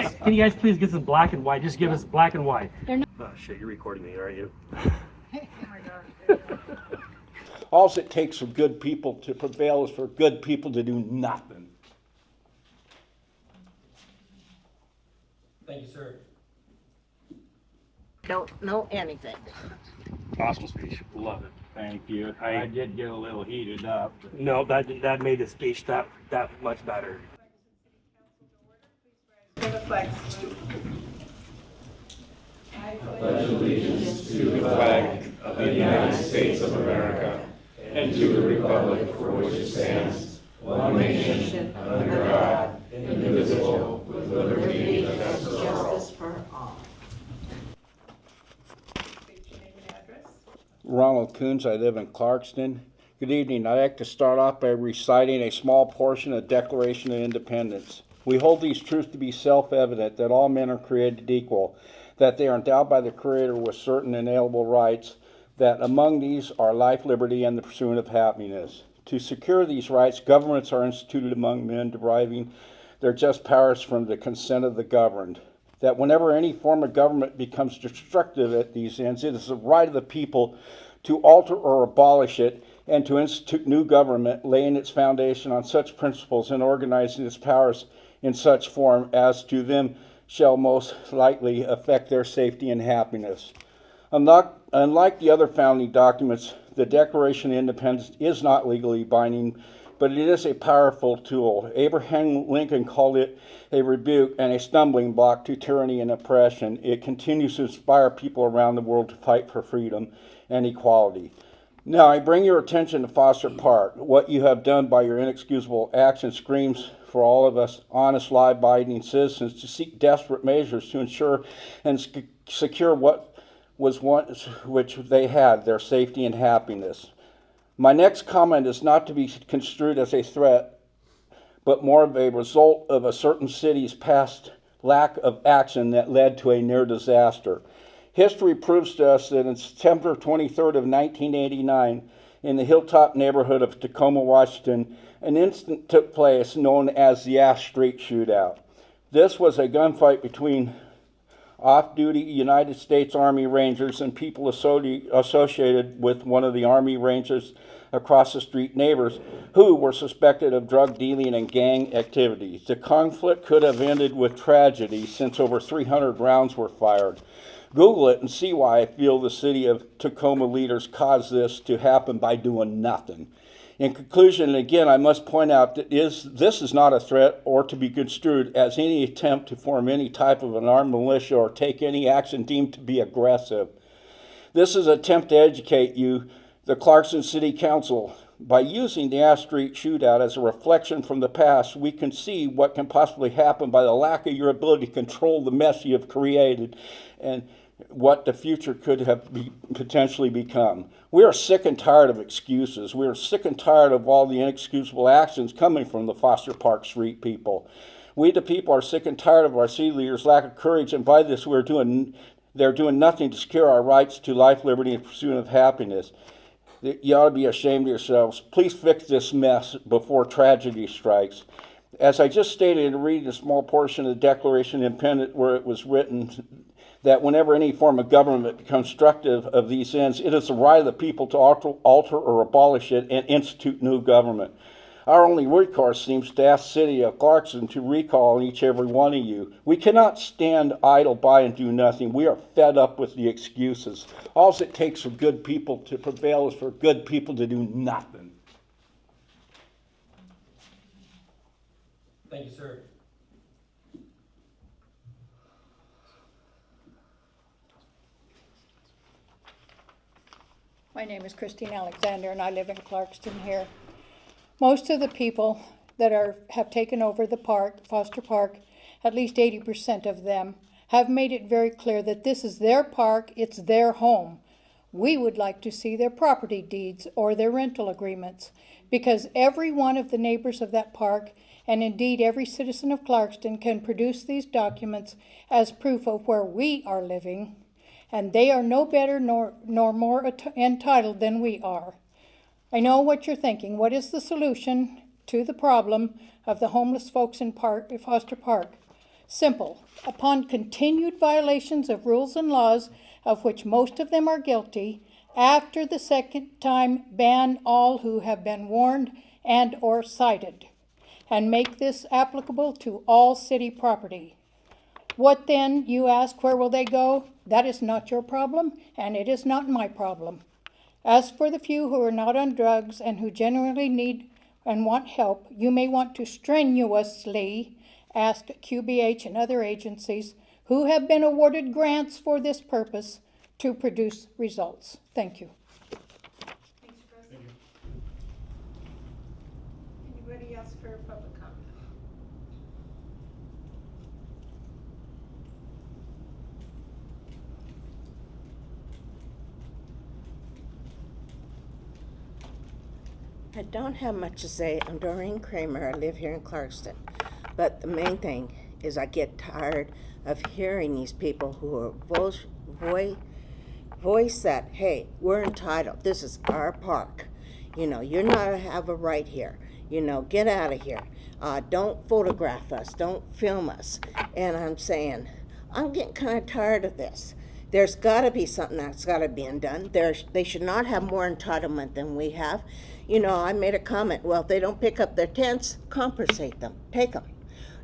can you guys please get some black and white? Just give us black and white. They're not. Oh shit, you're recording me, aren't you? All it takes for good people to prevail is for good people to do nothing. Thank you, sir. Don't know anything. Awesome speech. Love it. Thank you. I did get a little heated up. No, that made the speech that much better. Pledge allegiance to the flag of the United States of America and to the republic for which it stands, one nation, under God, indivisible, with liberty and justice for all. State your name and address. Ronald Coons, I live in Clarkston. Good evening. I'd like to start off by reciting a small portion of the Declaration of Independence. We hold these truths to be self-evident, that all men are created equal, that they are endowed by the Creator with certain inalienable rights, that among these are life, liberty, and the pursuit of happiness. To secure these rights, governments are instituted among men, deriving their just powers from the consent of the governed. That whenever any form of government becomes destructive at these ends, it is the right of the people to alter or abolish it, and to institute new government, laying its foundation on such principles and organizing its powers in such form as to them shall most likely affect their safety and happiness. Unlike the other founding documents, the Declaration of Independence is not legally binding, but it is a powerful tool. Abraham Lincoln called it a rebuke and a stumbling block to tyranny and oppression. It continues to inspire people around the world to fight for freedom and equality. Now, I bring your attention to Foster Park. What you have done by your inexcusable action screams for all of us honest, law-abiding citizens to seek desperate measures to ensure and secure what was once which they had, their safety and happiness. My next comment is not to be construed as a threat, but more of a result of a certain city's past lack of action that led to a near disaster. History proves to us that on September 23rd of 1989, in the Hilltop neighborhood of Tacoma, Washington, an incident took place known as the Ash Street Shootout. This was a gunfight between off-duty United States Army Rangers and people associated with one of the Army Rangers across the street neighbors who were suspected of drug dealing and gang activities. The conflict could have ended with tragedy since over 300 rounds were fired. Google it and see why I feel the city of Tacoma leaders caused this to happen by doing nothing. In conclusion, and again, I must point out that this is not a threat or to be construed as any attempt to form any type of an armed militia or take any action deemed to be aggressive. This is an attempt to educate you, the Clarkston City Council. By using the Ash Street Shootout as a reflection from the past, we can see what can possibly happen by the lack of your ability to control the mess you have created and what the future could have potentially become. We are sick and tired of excuses. We are sick and tired of all the inexcusable actions coming from the Foster Park Street people. We the people are sick and tired of our city leaders' lack of courage, and by this they're doing nothing to secure our rights to life, liberty, and pursuit of happiness. You ought to be ashamed of yourselves. Please fix this mess before tragedy strikes. As I just stated in reading a small portion of the Declaration of Independence where it was written that whenever any form of government becomes destructive of these ends, it is the right of the people to alter or abolish it and institute new government. Our only recourse seems to ask the city of Clarkston to recall each and every one of you. We cannot stand idle by and do nothing. We are fed up with the excuses. All it takes for good people to prevail is for good people to do nothing. Thank you, sir. My name is Christine Alexander, and I live in Clarkston here. Most of the people that have taken over the park, Foster Park, at least 80% of them, have made it very clear that this is their park, it's their home. We would like to see their property deeds or their rental agreements, because every one of the neighbors of that park, and indeed every citizen of Clarkston, can produce these documents as proof of where we are living, and they are no better nor more entitled than we are. I know what you're thinking. What is the solution to the problem of the homeless folks in Foster Park? Simple. Upon continued violations of rules and laws, of which most of them are guilty, after the second time, ban all who have been warned and or cited, and make this applicable to all city property. What then, you ask, where will they go? That is not your problem, and it is not my problem. As for the few who are not on drugs and who genuinely need and want help, you may want to strenuously ask QBH and other agencies who have been awarded grants for this purpose to produce results. Thank you. Anybody else for public comment? I don't have much to say. I'm Doreen Kramer. I live here in Clarkston. But the main thing is I get tired of hearing these people who are voice that, hey, we're entitled. This is our park. You know, you're not have a right here. You know, get out of here. Don't photograph us. Don't film us. And I'm saying, I'm getting kind of tired of this. There's got to be something that's got to be done. They should not have more entitlement than we have. You know, I made a comment, well, if they don't pick up their tents, compensate them, take them.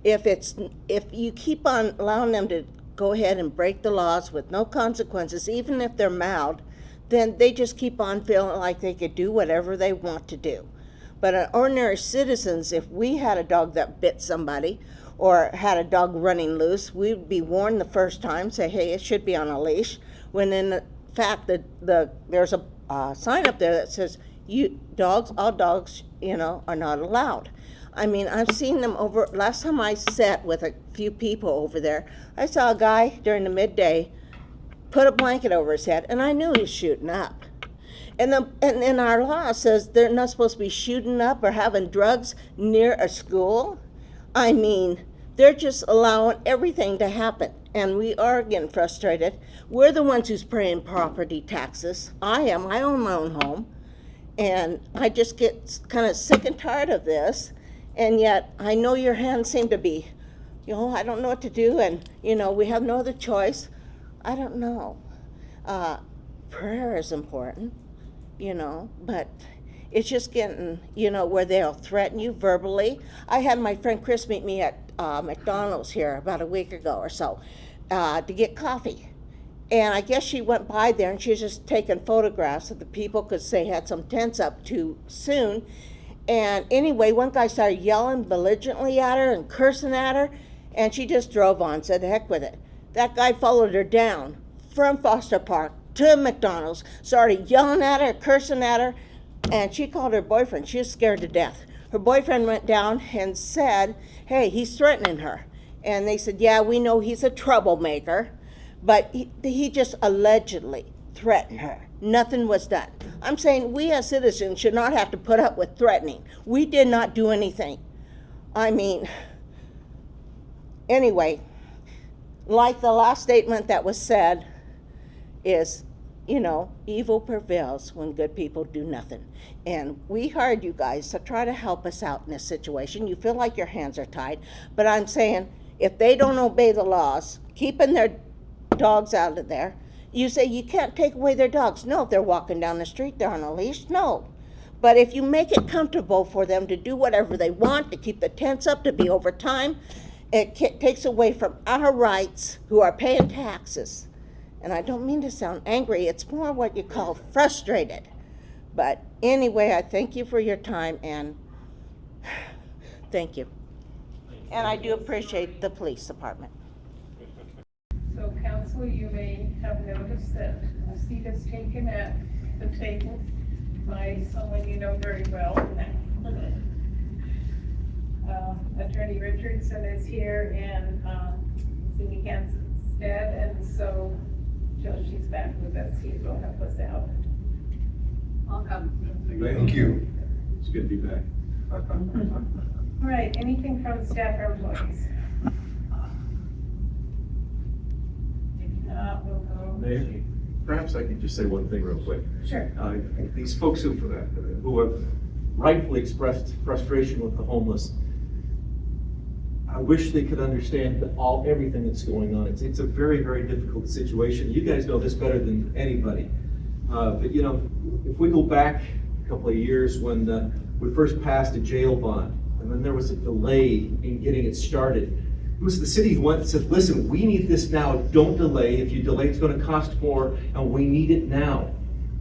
If you keep on allowing them to go ahead and break the laws with no consequences, even if they're mild, then they just keep on feeling like they could do whatever they want to do. But ordinary citizens, if we had a dog that bit somebody or had a dog running loose, we'd be warned the first time, say, hey, it should be on a leash, when in fact there's a sign up there that says, all dogs, you know, are not allowed. I mean, I've seen them over, last time I sat with a few people over there, I saw a guy during the midday put a blanket over his head, and I knew he was shooting up. And our law says they're not supposed to be shooting up or having drugs near a school. I mean, they're just allowing everything to happen, and we are getting frustrated. We're the ones who's paying property taxes. I own my own home. And I just get kind of sick and tired of this. And yet I know your hands seem to be, you know, I don't know what to do. And, you know, we have no other choice. I don't know. Prayer is important, you know, but it's just getting, you know, where they'll threaten you verbally. I had my friend Chris meet me at McDonald's here about a week ago or so to get coffee. And I guess she went by there and she was just taking photographs of the people because they had some tents up too soon. And anyway, one guy started yelling belligerently at her and cursing at her, and she just drove on, said, heck with it. That guy followed her down from Foster Park to McDonald's, started yelling at her, cursing at her, and she called her boyfriend. She was scared to death. Her boyfriend went down and said, hey, he's threatening her. And they said, yeah, we know he's a troublemaker. But he just allegedly threatened her. Nothing was done. I'm saying we as citizens should not have to put up with threatening. We did not do anything. I mean, anyway, like the last statement that was said is, you know, evil prevails when good people do nothing. And we hired you guys to try to help us out in this situation. You feel like your hands are tied. But I'm saying if they don't obey the laws, keeping their dogs out of there, you say you can't take away their dogs. No, if they're walking down the street, they're on a leash. No. But if you make it comfortable for them to do whatever they want, to keep the tents up, to be overtime, it takes away from our rights who are paying taxes. And I don't mean to sound angry. It's more what you call frustrated. But anyway, I thank you for your time, and thank you. And I do appreciate the police department. So council, you may have noticed that a seat is taken at the table by someone you know very well. Attorney Richardson is here in Cindy Hanson's stead, and so till she's back with us, he will help us out. Welcome. Thank you. It's good to be back. All right, anything from staff or employees? We'll go. Mayor, perhaps I could just say one thing real quick. Sure. These folks who have rightfully expressed frustration with the homeless, I wish they could understand everything that's going on. It's a very, very difficult situation. You guys know this better than anybody. But you know, if we go back a couple of years when we first passed a jail bond, and then there was a delay in getting it started. It was the city who went and said, listen, we need this now, don't delay. If you delay, it's gonna cost more, and we need it now.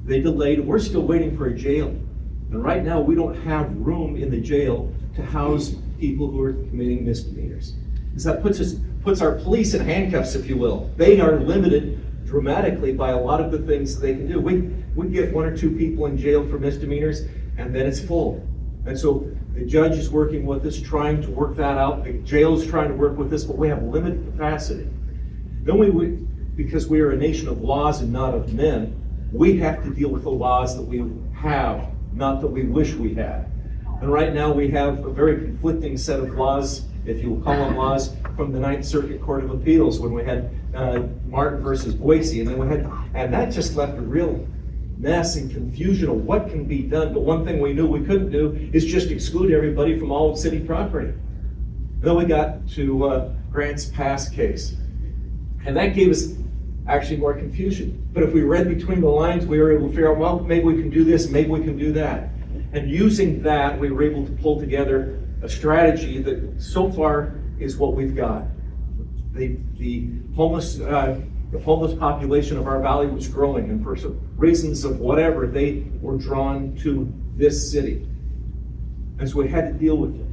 They delayed, we're still waiting for a jail. And right now, we don't have room in the jail to house people who are committing misdemeanors. So that puts our police in handcuffs, if you will. They are limited dramatically by a lot of the things they can do. We get 1 or 2 people in jail for misdemeanors, and then it's full. And so the judge is working with us, trying to work that out. The jail is trying to work with us, but we have limited capacity. Then because we are a nation of laws and not of men, we have to deal with the laws that we have, not that we wish we had. And right now we have a very conflicting set of laws, if you will call them laws, from the Ninth Circuit Court of Appeals when we had Martin versus Boise, and that just left a real mess and confusion of what can be done. But one thing we knew we couldn't do is just exclude everybody from all of city property. Then we got to Grants Pass case, and that gave us actually more confusion. But if we read between the lines, we were able to figure out, well, maybe we can do this, maybe we can do that. And using that, we were able to pull together a strategy that so far is what we've got. The homeless population of our valley was growing, and for some reasons of whatever, they were drawn to this city. And so we had to deal with it.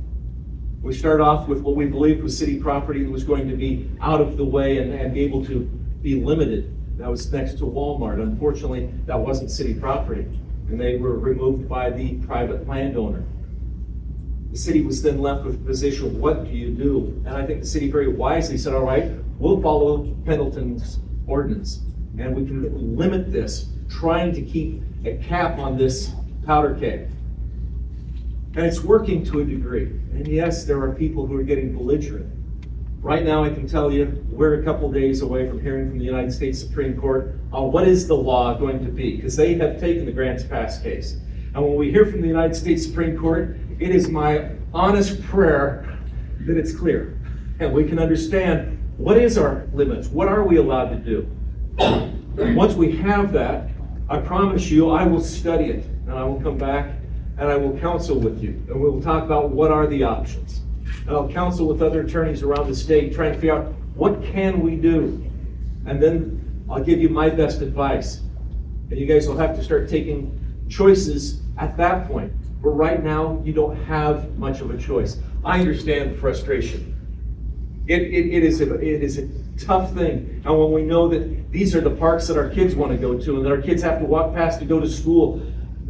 We started off with what we believed was city property that was going to be out of the way and be able to be limited. That was next to Walmart. Unfortunately, that wasn't city property, and they were removed by the private landowner. The city was then left with a position of what do you do? And I think the city very wisely said, all right, we'll follow Pendleton's ordinance, and we can limit this, trying to keep a cap on this powder keg. And it's working to a degree. And yes, there are people who are getting belligerent. Right now, I can tell you, we're a couple days away from hearing from the United States Supreme Court on what is the law going to be, because they have taken the Grants Pass case. And when we hear from the United States Supreme Court, it is my honest prayer that it's clear and we can understand what is our limits, what are we allowed to do. Once we have that, I promise you I will study it, and I will come back and I will counsel with you, and we will talk about what are the options. And I'll counsel with other attorneys around the state, trying to figure out what can we do. And then I'll give you my best advice. And you guys will have to start taking choices at that point. But right now, you don't have much of a choice. I understand the frustration. It is a tough thing. And when we know that these are the parks that our kids want to go to and that our kids have to walk past to go to school,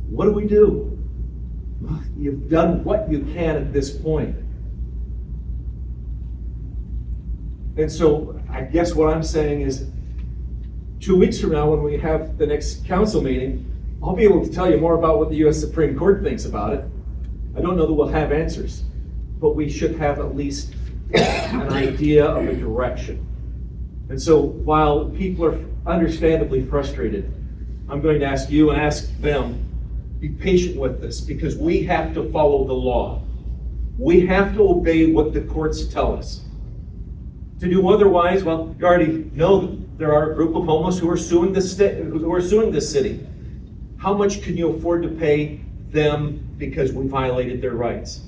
what do? You've done what you can at this point. And so I guess what I'm saying is 2 weeks from now, when we have the next council meeting, I'll be able to tell you more about what the U.S. Supreme Court thinks about it. I don't know that we'll have answers, but we should have at least an idea of a direction. And so while people are understandably frustrated, I'm going to ask you and ask them, be patient with this, because we have to follow the law. We have to obey what the courts tell us. To do otherwise, well, you already know that there are a group of homeless who are suing this city. How much can you afford to pay them because we violated their rights?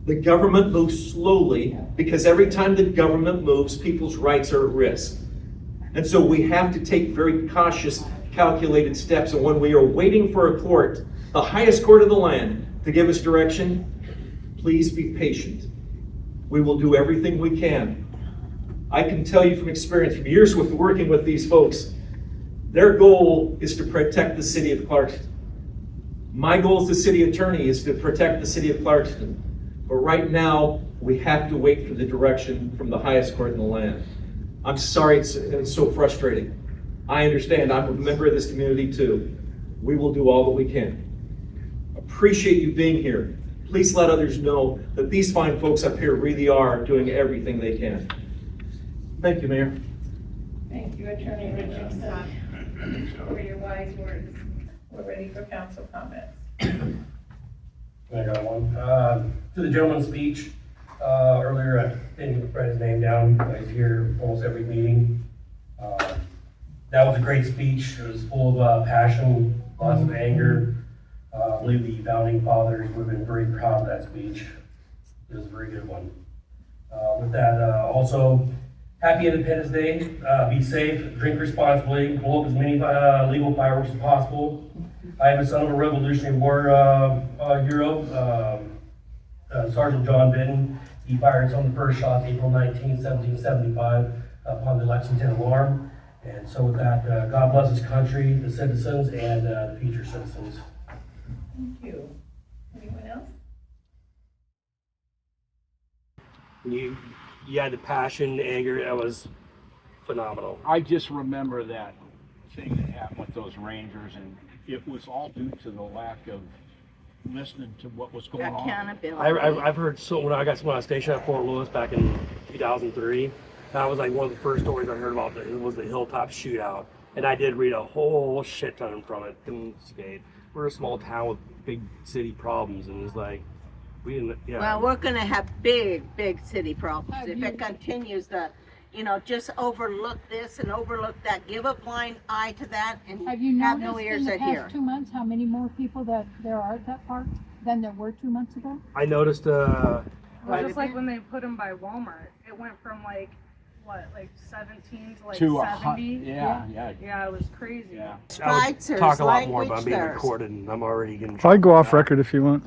The government moves slowly because every time the government moves, people's rights are at risk. And so we have to take very cautious, calculated steps. And when we are waiting for a court, the highest court of the land, to give us direction, please be patient. We will do everything we can. I can tell you from experience, from years with working with these folks, their goal is to protect the city of Clarkston. My goal as the city attorney is to protect the city of Clarkston. But right now, we have to wait for the direction from the highest court in the land. I'm sorry it's so frustrating. I understand. I'm a member of this community too. We will do all that we can. Appreciate you being here. Please let others know that these fine folks up here really are doing everything they can. Thank you, Mayor. Thank you, Attorney Richardson, for your wise words. We're ready for council comments. I got one. To the gentleman's speech, Earlier, I didn't write his name down. He's here almost every meeting. That was a great speech. It was full of passion, lots of anger. I believe the founding fathers would have been very proud of that speech. It was a very good one. With that, also, happy Independence Day. Be safe, drink responsibly, blow up as many legal fireworks as possible. I am a son of a Revolutionary War hero, Sergeant John Benton. He fired some of the first shots April 19, 1775, upon the Lexington alarm. And so with that, God bless his country, the citizens, and the future citizens. Thank you. Anyone else? You had the passion, anger. That was phenomenal. I just remember that thing that happened with those Rangers, and it was all due to the lack of listening to what was going on. Accountability. I've heard so when I was stationed at Fort Lewis back in 2003. That was like one of the first stories I heard about. It was the Hilltop Shootout, and I did read a whole shit ton from it. And we're a small town with big city problems, and it's like we didn't. Yeah. Well, we're gonna have big city problems Have if you- it continues to, just overlook this and overlook that, give a blind eye to that and Have you have noticed no ears in the that hear. past 2 months how many more people that there are at that park than there were 2 months ago? I noticed. Well, Quite a just like bit. when they put them by Walmart, it went from like 17 to like To 70. yeah. Yeah, it was crazy. Yeah. I would Spitzer's talk a lot more, but language I'm being there. recorded, and I'm already getting. I go off record if you want.